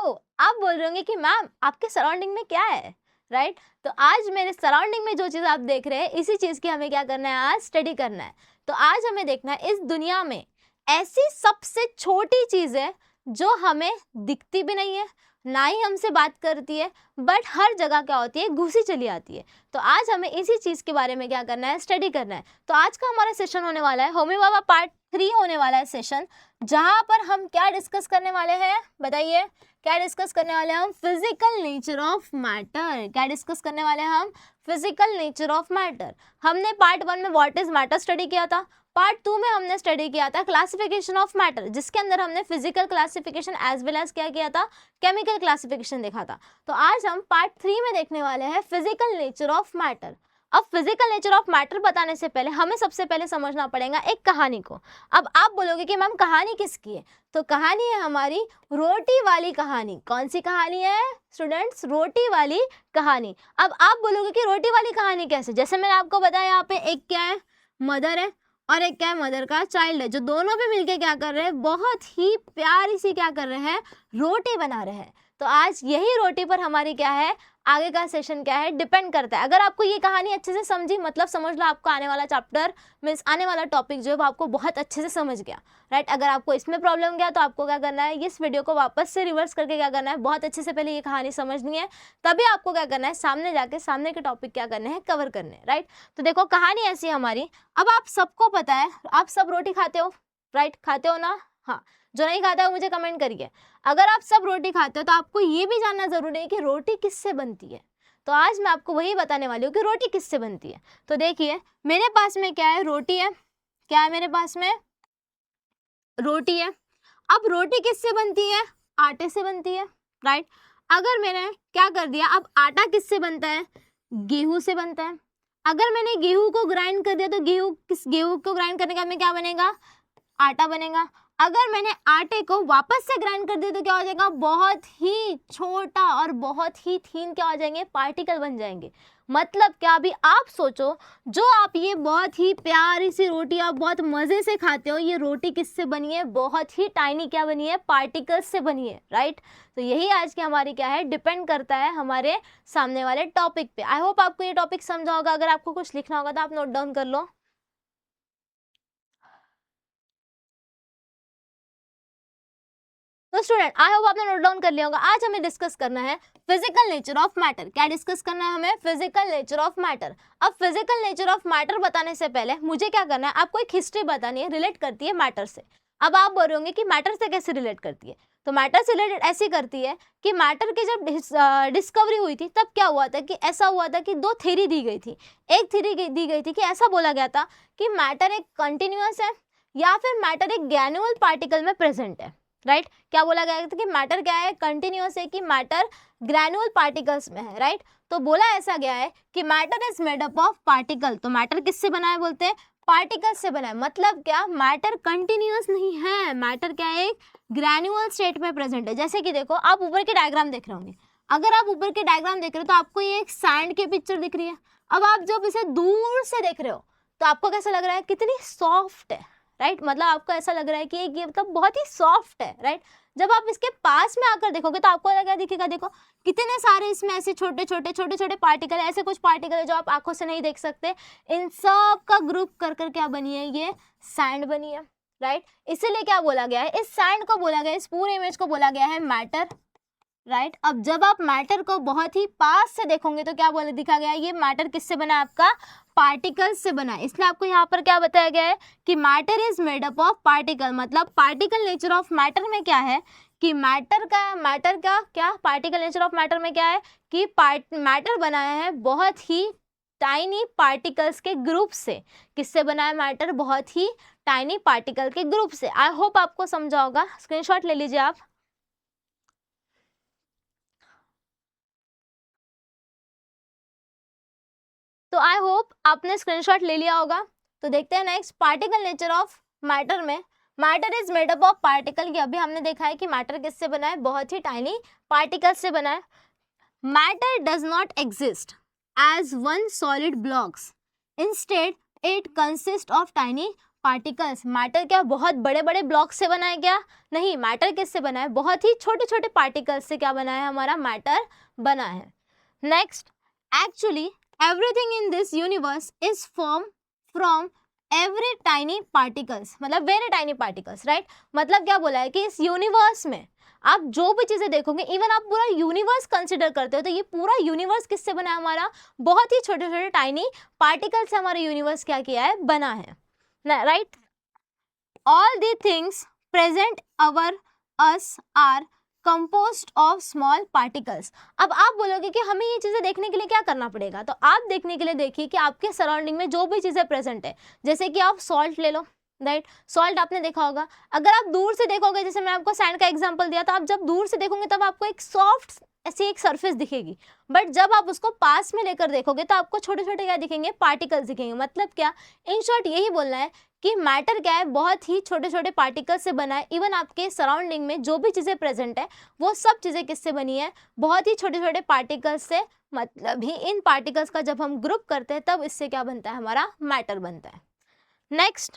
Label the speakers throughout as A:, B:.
A: ओ, आप बोल रहे होंगे कि मैम आपके सराउंडिंग में क्या है, राइट? तो आज मेरे सराउंडिंग में जो चीज़ आप देख रहे हैं, इसी चीज़ की हमें क्या करना है, आज स्टडी करना है। तो आज हमें देखना है इस दुनिया में ऐसी सबसे छोटी चीज़ है जो हमें दिखती भी नहीं है, ना ही हमसे बात करती है, बट हर जगह क्या होती है, घुसी चली आती है। तो आज हमें इसी चीज़ के बारे में क्या करना है, स्टडी करना है। तो आज का हमारा सेशन होने वाला है होमी बाबा पार्ट 3 होने वाला है सेशन, जहाँ पर हम क्या डिस्कस करने वाले हैं, बताइए क्या डिस्कस करने वाले हैं हम? Physical nature of matter. क्या डिस्कस करने वाले हैं हम? Physical nature of matter. हमने पार्ट 1 में व्हाट इज मैटर स्टडी किया था, पार्ट 2 में हमने स्टडी किया था क्लासिफिकेशन ऑफ मैटर, जिसके अंदर हमने physical classification as well as क्या किया था, केमिकल क्लासिफिकेशन देखा था। तो आज हम पार्ट 3 में देखने वाले हैं फिजिकल नेचर ऑफ मैटर। अब फिजिकल नेचर ऑफ मैटर बताने से पहले हमें सबसे पहले समझना पड़ेगा एक कहानी को। अब आप बोलोगे कि मैम कहानी किसकी है, तो कहानी है हमारी रोटी वाली कहानी। कौन सी कहानी है स्टूडेंट्स? रोटी वाली कहानी। अब आप बोलोगे कि रोटी वाली कहानी कैसे? जैसे मैंने आपको बताया, यहाँ पे एक क्या है, मदर है, और एक क्या है, मदर का चाइल्ड है, जो दोनों भी मिलके क्या कर रहे हैं, बहुत ही प्यारी सी क्या कर रहे हैं, रोटी बना रहे हैं। तो आज यही रोटी पर हमारी क्या है, आगे का सेशन क्या है, डिपेंड करता है। अगर आपको ये कहानी अच्छे से समझी, मतलब समझ लो आपको आने वाला चैप्टर मीन्स आने वाला टॉपिक जो है वो आपको बहुत अच्छे से समझ गया, राइट? अगर आपको इसमें प्रॉब्लम गया तो आपको क्या करना है, इस वीडियो को वापस से रिवर्स करके क्या करना है, बहुत अच्छे से पहले ये कहानी समझनी है, तभी आपको क्या करना है, सामने जाके सामने के टॉपिक क्या करने हैं, कवर करने हैं, राइट? तो देखो कहानी ऐसी है हमारी। अब आप सबको पता है, आप सब रोटी खाते हो, राइट? खाते हो ना? हाँ, जो नहीं खाता है मुझे कमेंट करिए। अगर आप सब रोटी खाते हो तो आपको ये भी जानना जरूरी है कि रोटी किससे बनती है। तो आज मैं आपको वही बताने वाली हूँ कि रोटी किससे बनती है। तो देखिए मेरे पास में क्या है, रोटी है। क्या है मेरे पास में? रोटी है। अब रोटी किससे बनती है? आटे से बनती है, राइट? अगर मैंने क्या कर दिया, अब आटा किससे बनता है? गेहूं से बनता है। अगर मैंने गेहूं को ग्राइंड कर दिया तो गेहूं को ग्राइंड करने का में क्या बनेगा? आटा बनेगा। अगर मैंने आटे को वापस से ग्राइंड कर दिया तो क्या हो जाएगा? बहुत ही छोटा और बहुत ही थीन क्या हो जाएंगे? पार्टिकल बन जाएंगे। मतलब क्या? अभी आप सोचो, जो आप ये बहुत ही प्यारी सी रोटी आप बहुत मजे से खाते हो, ये रोटी किससे बनी है? बहुत ही टाइनी क्या बनी है? पार्टिकल्स से बनी है, राइट? तो यही आज की हमारी क्या है, डिपेंड करता है हमारे सामने वाले टॉपिक पे। आई होप आपको ये टॉपिक समझा होगा। अगर आपको कुछ लिखना होगा तो आप नोट डाउन कर लो। तो स्टूडेंट आई होप आपने नोट डाउन कर लिया होगा। आज हमें डिस्कस करना है फिजिकल नेचर ऑफ मैटर। क्या डिस्कस करना है हमें? Physical nature of matter. अब फिजिकल नेचर ऑफ मैटर बताने से पहले मुझे क्या करना है, आपको एक हिस्ट्री बतानी है, रिलेट करती है मैटर से। अब आप बोल रहे होंगे कि मैटर से कैसे रिलेट करती है? तो मैटर से रिलेटेड ऐसी करती है कि मैटर की जब डिस्कवरी हुई थी तब क्या हुआ था कि ऐसा हुआ था कि दो थ्योरी दी गई थी। एक थ्योरी दी गई थी कि ऐसा बोला गया था कि मैटर एक कंटिन्यूअस है या फिर मैटर एक ग्रैन्युलर पार्टिकल में प्रेजेंट है, राइट? क्या बोला गया था कि मैटर क्या है? कंटिन्यूअस है, कि मैटर ग्रैन्युलर पार्टिकल्स में है, राइट? तो बोला ऐसा गया है कि matter is made up of particle. तो मैटर किससे बना है बोलते हैं? पार्टिकल्स से बना है। मतलब क्या? मैटर कंटिन्यूअस नहीं है, मैटर क्या है? एक ग्रैन्युलर स्टेट में प्रेजेंट है। जैसे कि देखो, आप ऊपर के डायग्राम देख रहे होंगे। अगर आप ऊपर के डायग्राम देख रहे हो तो आपको ये एक सैंड की पिक्चर दिख रही है। अब आप जब इसे दूर से देख रहे हो तो आपको कैसा लग रहा है? कितनी सॉफ्ट है, राइट? मतलब आपको ऐसा लग रहा है कि ये मतलब बहुत ही सॉफ्ट है, राइट? जब आप इसके पास में आकर देखोगे तो आपको क्या दिखेगा? देखो कितने सारे इसमें ऐसे छोटे छोटे पार्टिकल है, ऐसे कुछ पार्टिकल है जो आप आंखों से नहीं देख सकते। इन सब का ग्रुप कर कर क्या बनी है? ये सैंड बनी है, राइट? इसीलिए क्या बोला गया है, इस सैंड को बोला गया है, इस पूरे इमेज को बोला गया है मैटर, राइट? अब जब आप मैटर को बहुत ही पास से देखोगे तो क्या बोले दिखा गया है? ये मैटर किससे बना है? आपका पार्टिकल्स से बना है। इसलिए आपको यहाँ पर क्या बताया गया है कि matter is made up of particle. मतलब पार्टिकल नेचर ऑफ मैटर में क्या है कि मैटर का क्या पार्टिकल नेचर ऑफ मैटर में क्या है कि मैटर बनाया है बहुत ही टाइनी पार्टिकल्स के ग्रुप से। किससे बना है मैटर? बहुत ही टाइनी पार्टिकल के ग्रुप से। आई होप आपको समझा होगा। स्क्रीनशॉट ले लीजिए आप। तो आई होप आपने स्क्रीनशॉट ले लिया होगा। तो देखते हैं next, particle nature of matter में। Matter is made up of particle. अभी हमने देखा है कि मैटर किससे बना है? बहुत ही टाइनी पार्टिकल से बना है। Matter does not exist as one solid blocks, instead it consist of tiny particles. Matter क्या बहुत बड़े बड़े ब्लॉक से बना है क्या? नहीं, मैटर किससे बना है? बहुत ही छोटे छोटे पार्टिकल्स से क्या बना है? हमारा मैटर बना है। Next, actually everything in this universe is form from every tiny particles, मतलब वेरी टाइनी पार्टिकल्स, राइट। मतलब क्या बोला है कि इस यूनिवर्स में आप जो भी चीजें देखोगे, इवन आप पूरा यूनिवर्स कंसिडर करते हो तो ये पूरा यूनिवर्स किससे बना है? हमारा बहुत ही छोटे छोटे टाइनी पार्टिकल से हमारा यूनिवर्स क्या किया है? बना है, right. All the things present our us are composed of small particles. अब आप बोलोगे कि हमें ये चीजें देखने के लिए क्या करना पड़ेगा? तो आप देखने के लिए देखिए कि आपके सराउंडिंग में जो भी चीजें प्रेजेंट है, जैसे कि आप सॉल्ट ले लो, राइट। सॉल्ट आपने देखा होगा, अगर आप दूर से देखोगे, जैसे मैं आपको सैंड का एग्जांपल दिया, तो आप जब दूर से देखोगे तब आपको एक सॉफ्ट ऐसी एक सरफेस दिखेगी, बट जब आप उसको पास में लेकर देखोगे तो आपको छोटे छोटे क्या दिखेंगे? पार्टिकल्स दिखेंगे। मतलब क्या, इन शॉर्ट यही बोलना है कि मैटर क्या है? बहुत ही छोटे छोटे पार्टिकल्स से बना है। इवन आपके सराउंडिंग में जो भी चीज़ें प्रेजेंट है वो सब चीज़ें किससे बनी है? बहुत ही छोटे छोटे पार्टिकल्स से। मतलब ही इन पार्टिकल्स का जब हम ग्रुप करते हैं तब इससे क्या बनता है? हमारा मैटर बनता है। नेक्स्ट,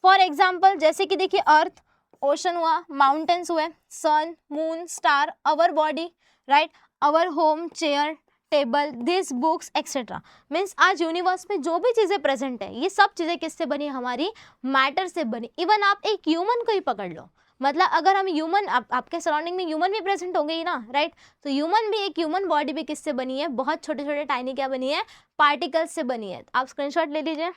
A: फॉर एग्जाम्पल जैसे कि देखिए अर्थ, ओशन हुआ, माउंटेन्स हुए, sun, moon, star, our body, right, our home, chair, table, this books etcetera. Means आज यूनिवर्स में जो भी चीज़ें प्रेजेंट है ये सब चीज़ें किससे बनी? हमारी मैटर से बनी। इवन आप एक ह्यूमन को ही पकड़ लो, मतलब अगर हम ह्यूमन, आपके सराउंडिंग में ह्यूमन भी प्रेजेंट होंगे ही ना, राइट। तो ह्यूमन भी, एक ह्यूमन बॉडी भी किससे बनी है? बहुत छोटे छोटे टाइनी क्या बनी है? पार्टिकल्स से बनी है। आप स्क्रीनशॉट ले लीजिए।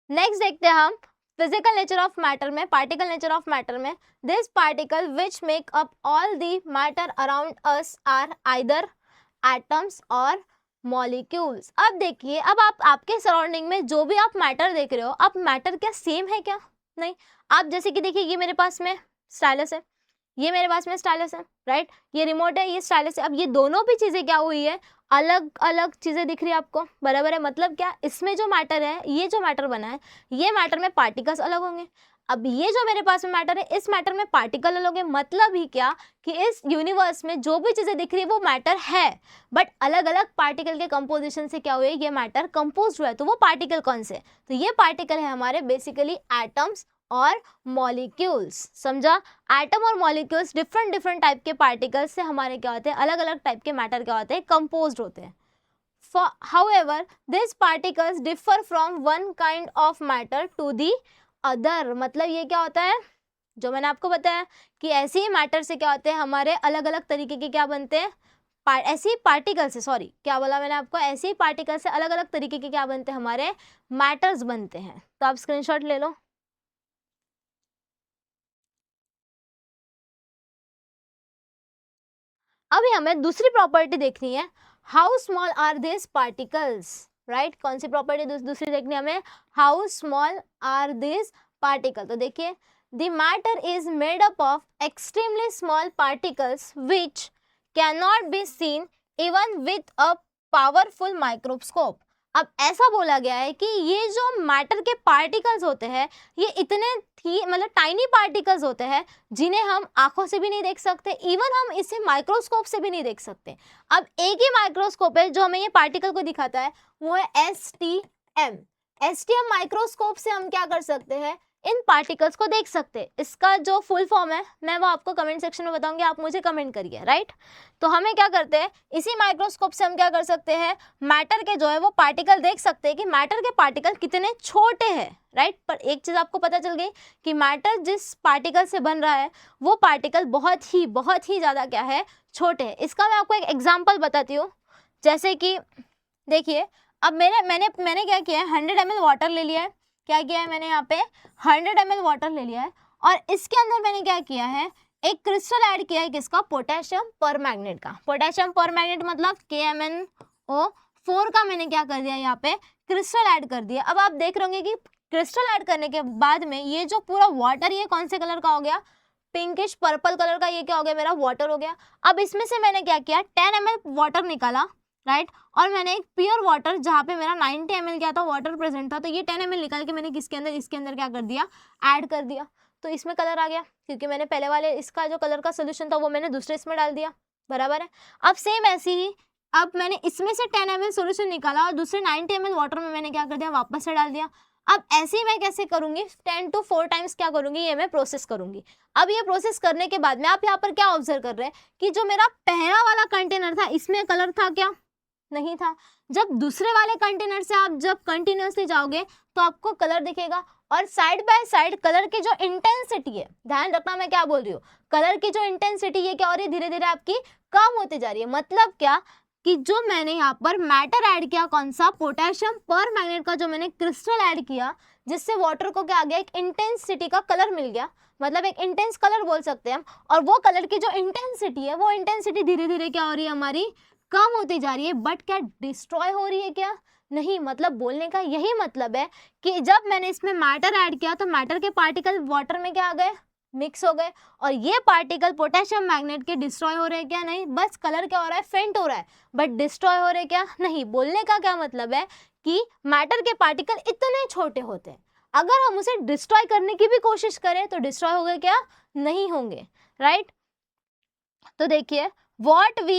A: नेक्स्ट देखते हैं हम फिजिकल नेचर ऑफ मैटर में, पार्टिकल नेचर ऑफ मैटर में। This particle which make up all the matter around us are either atoms और मॉलिक्यूल्स। अब देखिए, अब आप आपके सराउंडिंग में जो भी आप मैटर देख रहे हो, अब मैटर क्या सेम है क्या? नहीं। आप जैसे कि देखिए, ये मेरे पास में स्टाइलस है, ये मेरे पास में स्टाइलस है, राइट। ये रिमोट है, ये स्टाइलस है। अब ये दोनों भी चीज़ें क्या हुई है? अलग अलग चीज़ें दिख रही है आपको, बराबर है। मतलब क्या, इसमें जो मैटर है, ये जो मैटर बना है, ये मैटर में पार्टिकल्स अलग होंगे। अब ये जो मेरे पास में मैटर है, इस मैटर में पार्टिकल अलग होंगे। मतलब ही क्या कि इस यूनिवर्स में जो भी चीज़ें दिख रही है वो मैटर है, बट अलग अलग पार्टिकल के कंपोजिशन से क्या हुए? ये मैटर कंपोज हुआ है। तो वो पार्टिकल कौन से? तो ये पार्टिकल है हमारे बेसिकली एटम्स और मॉलिक्यूल्स। समझा? एटम और मॉलिक्यूल्स डिफरेंट डिफरेंट टाइप के पार्टिकल्स से हमारे क्या होते हैं? अलग अलग टाइप के मैटर क्या होते हैं? कंपोज्ड होते हैं। However, these particles differ from one kind of matter to the other। मतलब ये क्या होता है? जो मैंने आपको बताया कि ऐसे ही मैटर से क्या होते हैं? हमारे अलग अलग तरीके के क्या बनते हैं? ऐसे ही पार्टिकल से, सॉरी क्या बोला मैंने आपको? ऐसे ही पार्टिकल से अलग अलग तरीके के क्या बनते हैं? हमारे मैटर्स बनते हैं। तो आप स्क्रीनशॉट ले लो। अभी हमें दूसरी प्रॉपर्टी देखनी है, how small are this particles, right. कौन सी प्रॉपर्टी दूसरी देखनी है हमें? How small are this particle. तो देखिए, the matter is made up of extremely small particles which can not be seen even with a powerful microscope. अब ऐसा बोला गया है कि ये जो मैटर के पार्टिकल्स होते हैं ये इतने मतलब टाइनी पार्टिकल्स होते हैं जिन्हें हम आंखों से भी नहीं देख सकते, इवन हम इसे माइक्रोस्कोप से भी नहीं देख सकते। अब एक ही माइक्रोस्कोप है जो हमें ये पार्टिकल को दिखाता है, वो है STM। STM माइक्रोस्कोप से हम क्या कर सकते हैं? इन पार्टिकल्स को देख सकते हैं। इसका जो फुल फॉर्म है मैं वो आपको कमेंट सेक्शन में बताऊंगी, आप मुझे कमेंट करिए, राइट। तो हमें क्या करते हैं, इसी माइक्रोस्कोप से हम क्या कर सकते हैं? मैटर के जो है वो पार्टिकल देख सकते हैं कि मैटर के पार्टिकल कितने छोटे हैं, राइट। पर एक चीज़ आपको पता चल गई कि मैटर जिस पार्टिकल से बन रहा है वो पार्टिकल बहुत ही ज़्यादा क्या है? छोटे हैं। इसका मैं आपको एक एग्जाम्पल बताती हूँ। जैसे कि देखिए, अब मैंने क्या किया है? 100 ml वाटर ले लिया है। क्या किया है मैंने? यहाँ पे 100 ml वाटर ले लिया है और इसके अंदर मैंने क्या किया है? एक क्रिस्टल ऐड किया है। किसका? पोटेशियम परमैंगनेट का। पोटेशियम परमैंगनेट मतलब KMnO4 का मैंने क्या कर दिया? यहाँ पे क्रिस्टल ऐड कर दिया। अब आप देख रहे होंगे कि क्रिस्टल ऐड करने के बाद में ये जो पूरा वाटर, ये कौन से कलर का हो गया? पिंकिश पर्पल कलर का। ये क्या हो गया? मेरा वाटर हो गया। अब इसमें से मैंने क्या किया? 10 ml वाटर निकाला, राइट। और मैंने एक प्योर वाटर, जहाँ पे मेरा 90 ml क्या था? वाटर प्रेजेंट था, तो ये 10 ml निकाल के मैंने किसके अंदर? इसके अंदर क्या कर दिया? ऐड कर दिया। तो इसमें कलर आ गया क्योंकि मैंने पहले वाले इसका जो कलर का सोल्यूशन था वो मैंने दूसरे इसमें डाल दिया, बराबर है। अब सेम ऐसी ही अब मैंने इसमें से 10 ml सोल्यूशन निकाला और दूसरे 90 ml वाटर में मैंने क्या कर दिया, वापस से डाल दिया। अब ऐसे ही मैं कैसे करूंगी, 10 to 4 टाइम्स क्या करूंगी, ये मैं प्रोसेस करूंगी। अब ये प्रोसेस करने के बाद में आप यहाँ पर क्या ऑब्जर्व कर रहे हैं कि जो मेरा पहला वाला कंटेनर था इसमें कलर था क्या, नहीं था। जब दूसरे वाले कंटेनर से आप जब कंटिन्यूसली जाओगे तो आपको कलर दिखेगा, और साइड बाय साइड कलर की जो इंटेंसिटी है, ध्यान रखना मैं क्या बोल रही हूँ, कलर की जो इंटेंसिटी ये क्या हो रही है, धीरे धीरे आपकी कम होती जा रही है। मतलब क्या कि जो मैंने यहाँ पर मैटर ऐड किया, कौन सा, पोटेशियम पर मैग्नेट का जो मैंने क्रिस्टल ऐड किया, जिससे वाटर को क्या आ गया, एक इंटेंसिटी का कलर मिल गया, मतलब एक इंटेंस कलर बोल सकते हैं हम। और वो कलर की जो इंटेंसिटी है, वो इंटेंसिटी धीरे धीरे क्या हो रही है, हमारी कम होती जा रही है। बट क्या डिस्ट्रॉय हो रही है क्या, नहीं। मतलब बोलने का यही मतलब है कि जब मैंने इसमें मैटर ऐड किया तो मैटर के पार्टिकल वाटर में क्या आ गए, मिक्स हो गए, और ये पार्टिकल पोटेशियम मैग्नेट के डिस्ट्रॉय हो रहे हैं क्या, नहीं। बस कलर क्या हो रहा है, फेंट हो रहा है, बट डिस्ट्रॉय हो रहे क्या, नहीं। बोलने का क्या मतलब है कि मैटर के पार्टिकल इतने छोटे होते हैं, अगर हम उसे डिस्ट्रॉय करने की भी कोशिश करें तो डिस्ट्रॉय होंगे क्या, नहीं होंगे, राइट। तो देखिए what we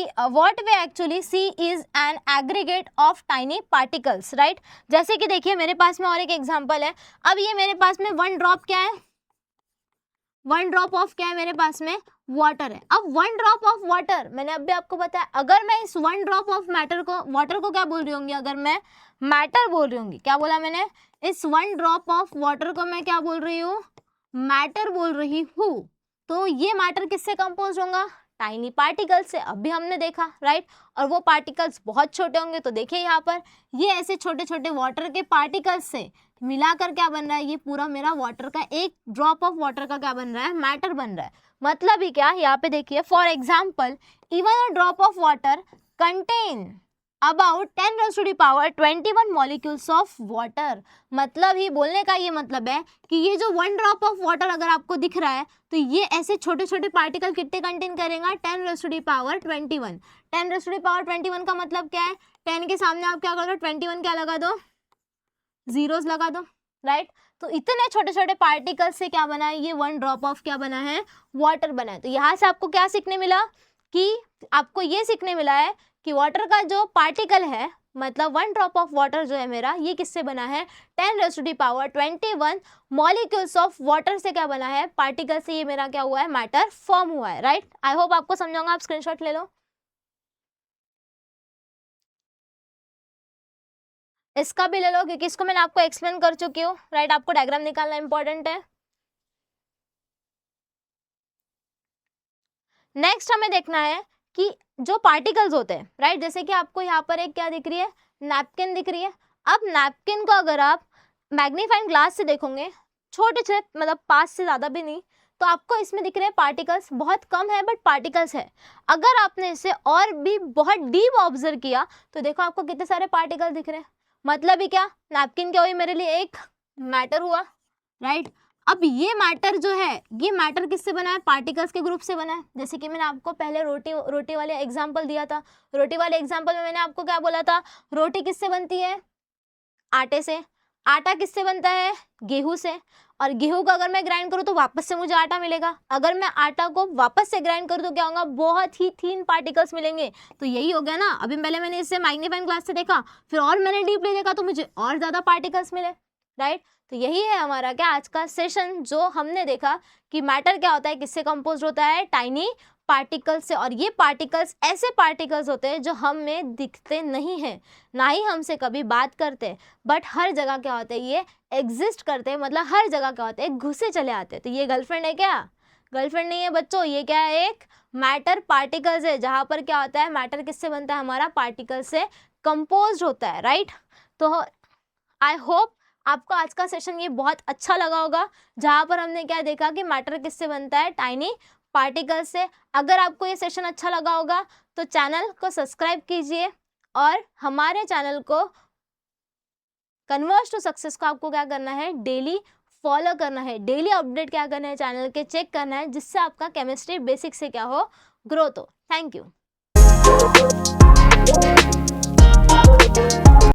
A: actually see is an aggregate of tiny particles, right। जैसे कि देखिए मेरे पास में और एक एग्जांपल है। अब ये मेरे पास में 1 ड्रॉप क्या है, 1 ड्रॉप ऑफ क्या है मेरे पास में, वाटर है। अब 1 ड्रॉप ऑफ वाटर, मैंने अभी आपको बताया, अगर मैं इस 1 ड्रॉप ऑफ मैटर को, वाटर को क्या बोल रही होंगी, अगर मैं मैटर बोल रही होंगी, क्या बोला मैंने, इस 1 ड्रॉप ऑफ वाटर को मैं क्या बोल रही हूँ, मैटर बोल रही हूँ। तो ये मैटर किससे कंपोज होगा, टाइनी पार्टिकल्स से, अभी हमने देखा, राइट। और वो पार्टिकल्स बहुत छोटे होंगे, तो देखिए यहाँ पर ये ऐसे छोटे छोटे वाटर के पार्टिकल्स से मिलाकर क्या बन रहा है, ये पूरा मेरा वाटर का, एक ड्रॉप ऑफ वाटर का क्या बन रहा है, मैटर बन रहा है। मतलब ही क्या, यहाँ पे देखिए, for example even a drop of water contain about 10⁻21 molecules of water. मतलब ही बोलने का ये मतलब है कि ये जो 1 ड्रॉप ऑफ वाटर अगर आपको दिख रहा है तो ये ऐसे छोटे छोटे पार्टिकल कितने कंटेन करेगा, 10⁻21। 10⁻21 का मतलब क्या है, 10 के सामने आप क्या कर दो, 21 क्या लगा दो, जीरोस लगा दो, राइट। तो इतने छोटे छोटे पार्टिकल से क्या बना है, ये 1 ड्रॉप ऑफ क्या बना है, वाटर बना है। तो यहाँ से आपको क्या सीखने मिला, कि आपको ये सीखने मिला है कि वाटर का जो पार्टिकल है, मतलब 1 ड्रॉप ऑफ वाटर जो है मेरा, ये किससे बना है, 10⁻21 मॉलिक्यूल्स ऑफ वाटर से क्या बना है, पार्टिकल से ये मेरा क्या हुआ है, मैटर फॉर्म हुआ है, राइट। आई होप आपको समझाऊंगा, आप स्क्रीनशॉट ले लो। इसका भी ले लो क्योंकि इसको मैंने आपको एक्सप्लेन कर चुकी हूँ, राइट। आपको डायग्राम निकालना इंपॉर्टेंट है। नेक्स्ट हमें देखना है कि जो पार्टिकल्स होते हैं, राइट, जैसे कि आपको यहाँ पर एक क्या दिख रही है, नैपकिन दिख रही है। अब नैपकिन को अगर आप मैग्नीफाइंग ग्लास से देखोगे, छोटे छोटे, मतलब 5 से ज़्यादा भी नहीं, तो आपको इसमें दिख रहे हैं पार्टिकल्स, बहुत कम है बट पार्टिकल्स है। अगर आपने इसे और भी बहुत डीप ऑब्जर्व किया तो देखो आपको कितने सारे पार्टिकल दिख रहे हैं। मतलब ही क्या, नैपकिन क्या हुई मेरे लिए, एक मैटर हुआ, राइट। अब ये मैटर जो है, ये मैटर किससे बना है, पार्टिकल्स के ग्रुप से बना है। जैसे कि मैंने आपको पहले रोटी वाले एग्जांपल दिया था। रोटी वाले एग्जांपल में मैंने आपको क्या बोला था, रोटी किससे बनती है, आटे से। आटा किससे बनता है, गेहूं से। और गेहूं को अगर मैं ग्राइंड करूँ तो वापस से मुझे आटा मिलेगा। अगर मैं आटा को वापस से ग्राइंड करूँ तो क्या होगा, बहुत ही थीन पार्टिकल्स मिलेंगे। तो यही हो गया ना, अभी पहले मैंने इससे मैग्नीफाइंग ग्लास से देखा, फिर और मैंने डीपली देखा तो मुझे और ज़्यादा पार्टिकल्स मिले, राइट। तो यही है हमारा क्या आज का सेशन, जो हमने देखा कि मैटर क्या होता है, किससे कंपोज होता है, टाइनी पार्टिकल्स से। और ये पार्टिकल्स ऐसे पार्टिकल्स होते हैं जो हमें दिखते नहीं हैं, ना ही हमसे कभी बात करते, बट हर जगह क्या होते हैं, ये एग्जिस्ट करते हैं। मतलब हर जगह क्या होते हैं, घुसे चले आते हैं। तो ये गर्लफ्रेंड है क्या, गर्लफ्रेंड नहीं है बच्चों, ये क्या है, एक मैटर पार्टिकल्स है, जहाँ पर क्या होता है, मैटर किससे बनता है, हमारा पार्टिकल से कंपोज होता है, राइट। तो आई होप आपको आज का सेशन ये बहुत अच्छा लगा होगा, जहाँ पर हमने क्या देखा कि मैटर किससे बनता है, टाइनी पार्टिकल से। अगर आपको ये सेशन अच्छा लगा होगा तो चैनल को सब्सक्राइब कीजिए, और हमारे चैनल को कन्वर्ज टू सक्सेस को आपको क्या करना है, डेली फॉलो करना है, डेली अपडेट क्या करना है, चैनल के चेक करना है, जिससे आपका केमिस्ट्री बेसिक से क्या हो, ग्रोथ हो। Thank you.